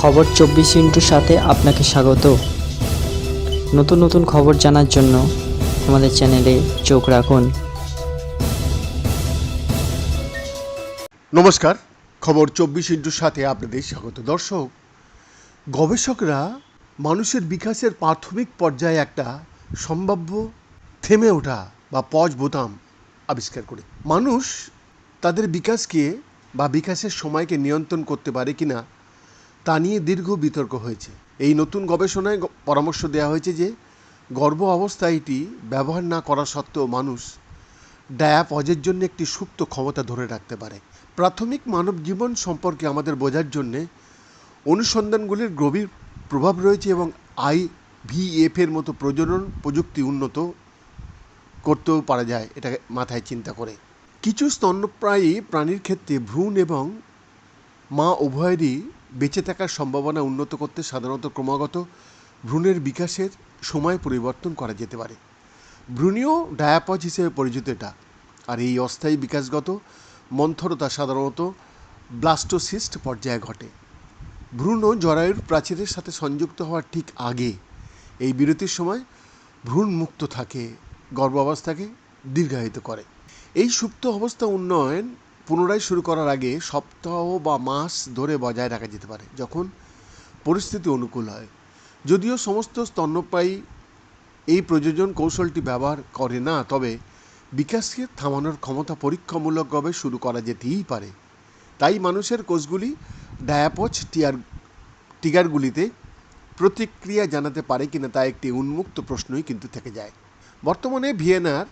খবর 24 সাথে আপনাকে স্বাগত। নতুন নতুন খবর জানার জন্য আমাদের চ্যানেলে চোখ রাখুন। নমস্কার, খবর 24 আপনাদের স্বাগত। দর্শক, গবেষকরা মানুষের বিকাশের প্রাথমিক পর্যায়ে একটা সম্ভাব্য থেমে ওঠা বা পজ বোতাম আবিষ্কার করে মানুষ তাদের বিকাশকে বা বিকাশের সময়কে নিয়ন্ত্রণ করতে পারে কিনা তা নিয়ে দীর্ঘ বিতর্ক হয়েছে। এই নতুন গবেষণায় পরামর্শ দেওয়া হয়েছে যে গর্ভ অবস্থায় এটি ব্যবহার না করা সত্ত্বেও মানুষ ডায়াপজের জন্য একটি সুপ্ত ক্ষমতা ধরে রাখতে পারে। প্রাথমিক মানব জীবন সম্পর্কে আমাদের বোঝার জন্যে অনুসন্ধানগুলির গভীর প্রভাব রয়েছে এবং IVF এর মতো প্রজনন প্রযুক্তি উন্নত করতেও পারা যায়, এটা মাথায় চিন্তা করে। কিছু স্তন্যপ্রায়ী প্রাণীর ক্ষেত্রে ভ্রূণ এবং মা উভয়েরই বেঁচে থাকার সম্ভাবনা উন্নত করতে সাধারণত ক্রমাগত ভ্রূণের বিকাশের সময় পরিবর্তন করা যেতে পারে। ভ্রূণীয় ডায়াপজ হিসেবে পরিচিত এটা। আর এই অস্থায়ী বিকাশগত মন্থরতা সাধারণত ব্লাস্টোসিস্ট পর্যায়ে ঘটে। ভ্রূণ জরায়ুর প্রাচীরের সাথে সংযুক্ত হওয়ার ঠিক আগে এই বিরতির সময় ভ্রূণ মুক্ত থাকে, গর্ভাবস্থাকে দীর্ঘায়িত করে। এই সুপ্ত অবস্থা উন্নয়ন পুনরায় শুরু করার আগে সপ্তাহ বা মাস ধরে বজায় রাখা যেতে পারে, যখন পরিস্থিতি অনুকূল হয়। যদিও সমস্ত স্তন্যপায়ী এই প্রযোজন কৌশলটি ব্যবহার করে না, তবে বিকাশকে থামানোর ক্ষমতা পরীক্ষামূলকভাবে শুরু করা যেতেই পারে। তাই মানুষের কোষগুলি ডায়াপজ টিগারগুলিতে প্রতিক্রিয়া জানাতে পারে কিনা তা একটি উন্মুক্ত প্রশ্নই কিন্তু থেকে যায়। বর্তমানে ভিয়েনার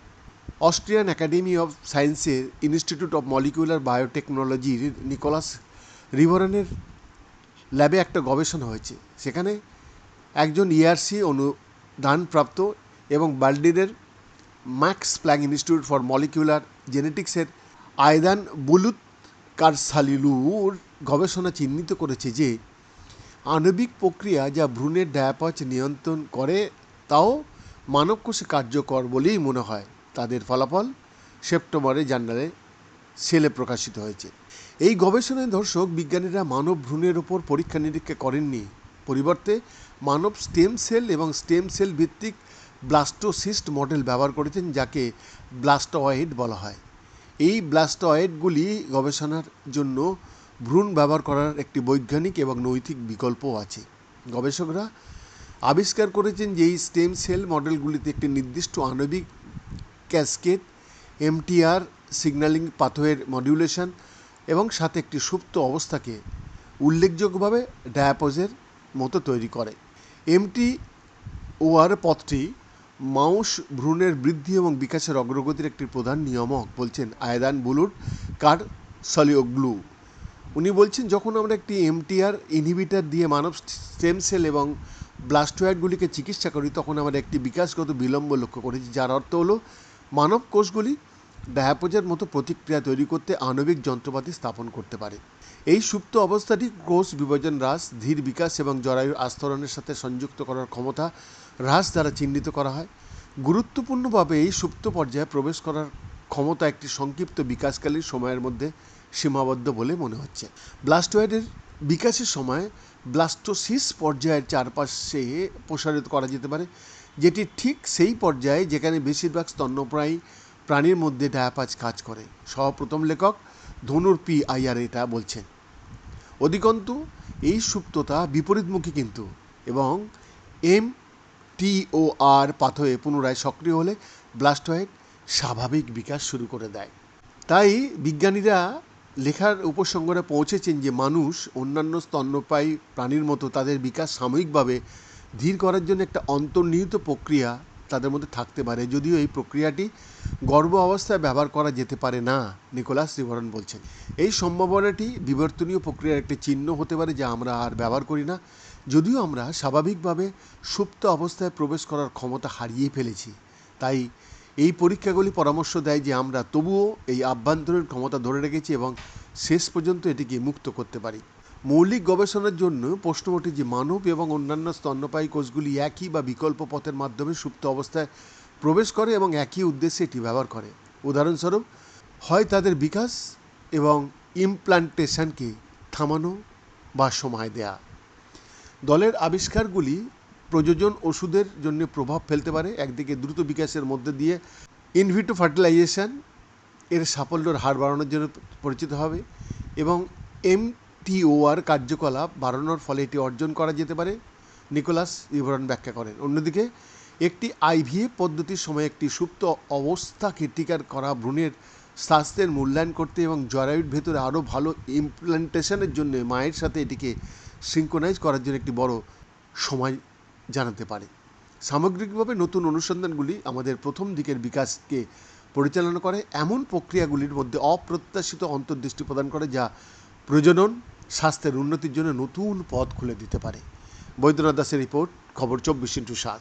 অস্ট্রিয়ান একাডেমি অফ সায়েন্সের ইনস্টিটিউট অফ মলিকুলার বায়োটেকনোলজির নিকোলাস রিভরনের ল্যাবে একটা গবেষণা হয়েছে। সেখানে একজন ERC অনুদানপ্রাপ্ত এবং বার্লিনের Max Planck institute for molecular জেনেটিক্সের আয়দান বুলুত কারসালিলুর গবেষণা চিহ্নিত করেছে যে আণবিক প্রক্রিয়া যা ভ্রূণের ডায়াপজ নিয়ন্ত্রণ করে তাও মানবকোষে কার্যকর বলেই মনে হয়। তাদের ফলাফল সেপ্টেম্বরে জার্নালে সেলে প্রকাশিত হয়েছে। এই গবেষণায় দর্শক বিজ্ঞানীরা মানব ভ্রূণের ওপর পরীক্ষা নিরীক্ষা করেননি, পরিবর্তে মানব স্টেম সেল এবং স্টেম সেল ভিত্তিক ব্লাস্টোসিস্ট মডেল ব্যবহার করেছেন, যাকে ব্লাস্টয়েড বলা হয়। এই ব্লাস্টয়েডগুলি গবেষণার জন্য ভ্রূণ ব্যবহার করার একটি বৈজ্ঞানিক এবং নৈতিক বিকল্পও আছে। গবেষকরা আবিষ্কার করেছেন যে এই স্টেম সেল মডেলগুলিতে একটি নির্দিষ্ট আণবিক ক্যাসকেড, MTR সিগন্যালিং পাথওয়ের মডিউলেশন এবং সাথে একটি সুপ্ত অবস্থাকে উল্লেখযোগ্যভাবে ডায়াপজের মতো তৈরি করে। MTOR পথটি মাউস ভ্রূণের বৃদ্ধি এবং বিকাশের অগ্রগতির একটি প্রধান নিয়ামক, বলছেন আয়দান বুলুট কারসালিওগ্লু। উনি বলছেন, যখন আমরা একটি MTR ইনহিবিটর দিয়ে মানব স্টেম সেল এবং ব্লাস্টয়েডগুলিকে চিকিৎসা করি, তখন আমরা একটি বিকাশগত বিলম্ব লক্ষ্য করেছি, যার অর্থ হলো মানব কোষগুলি ডায়াপজের মতো প্রতিক্রিয়া তৈরি করতে আণবিক যন্ত্রপাতি স্থাপন করতে পারে। এই সুপ্ত অবস্থাটি কোষ বিভাজন হ্রাস, ধীর বিকাশ এবং জরায়ুর আস্তরণের সাথে সংযুক্ত করার ক্ষমতা হ্রাস দ্বারা চিহ্নিত করা হয়। গুরুত্বপূর্ণভাবে এই সুপ্ত পর্যায়ে প্রবেশ করার ক্ষমতা একটি সংক্ষিপ্ত বিকাশকালীন সময়ের মধ্যে সীমাবদ্ধ বলে মনে হচ্ছে। ব্লাস্টয়েডের বিকাশের সময় ব্লাস্টোসিস পর্যায়ের চারপাশে প্রসারিত করা যেতে পারে, যেটি ঠিক সেই পর্যায়ে যেখানে বেশিরভাগ স্তন্যপ্রায়ী প্রাণীর মধ্যে ডায়াপজ কাজ করে। সহপ্রথম লেখক ধনুর PIR এটা বলছেন। অধিকন্তু এই সুপ্ততা বিপরীতমুখী কিন্তু, এবং MTOR পাথওয়ে পুনরায় সক্রিয় হলে ব্লাস্টয়েড স্বাভাবিক বিকাশ শুরু করে দেয়। তাই বিজ্ঞানীরা লেখার উপসংহারে পৌঁছেছেন যে মানুষ অন্যান্য স্তন্যপায়ী প্রাণীর মতো তাদের বিকাশ সাময়িকভাবে ধীর করার জন্য একটা অন্তর্নিহিত প্রক্রিয়া তাদের মধ্যে থাকতে পারে, যদিও এই প্রক্রিয়াটি গর্ভ অবস্থায় ব্যবহার করা যেতে পারে না, নিকোলাস রিভরন বলছেন। এই সম্ভাবনাটি বিবর্তনীয় প্রক্রিয়ার একটি চিহ্ন হতে পারে যা আমরা আর ব্যবহার করি না, যদিও আমরা স্বাভাবিকভাবে সুপ্ত অবস্থায় প্রবেশ করার ক্ষমতা হারিয়ে ফেলেছি। তাই এই পরীক্ষাগুলি পরামর্শ দেয় যে আমরা তবুও এই আভ্যন্তরীণ ক্ষমতা ধরে রেখেছি এবং শেষ পর্যন্ত এটিকে মুক্ত করতে পারি। মৌলিক গবেষণার জন্য প্রশ্ন ওঠে যে মানব এবং অন্যান্য স্তন্যপায়ী কোষগুলি একই বা বিকল্প পথের মাধ্যমে সুপ্ত অবস্থায় প্রবেশ করে এবং একই উদ্দেশ্যে এটি ব্যবহার করে। উদাহরণস্বরূপ, হয় তাদের বিকাশ এবং ইমপ্লান্টেশনকে থামানো বা সময় দেয়া। দলের আবিষ্কারগুলি প্রযোজন ওষুধের জন্য প্রভাব ফেলতে পারে। একদিকে দ্রুত বিকাশের মধ্যে দিয়ে ইনভিট্রো ফার্টিলাইজেশন এর সাফল্যের হার বাড়ানোর জন্য পরিচিত হবে এবং এমটিওআর কার্যকলাপ বাড়ানোর ফলে এটি অর্জন করা যেতে পারে, নিকোলাস বিবরণ ব্যাখ্যা করেন। অন্যদিকে একটি আইভিএফ পদ্ধতির সময় একটি সুপ্ত অবস্থাকে টিকার করা ভ্রূণের স্বাস্থ্যের মূল্যায়ন করতে এবং জরায়ুর ভেতরে আরও ভালো ইমপ্ল্যান্টেশনের জন্য মায়ের সাথে এটিকে সিঙ্ক্রোনাইজ করার জন্য একটি বড় সময় জানাতে পারে। সামগ্রিকভাবে নতুন অনুসন্ধানগুলি আমাদের প্রথম দিকের বিকাশকে পরিচালনা করে এমন প্রক্রিয়াগুলির মধ্যে অপ্রত্যাশিত অন্তর্দৃষ্টি প্রদান করে, যা প্রজনন স্বাস্থ্যের উন্নতির জন্য নতুন পথ খুলে দিতে পারে। বৈদ্যনাথ দাসের রিপোর্ট, খবর 24x7।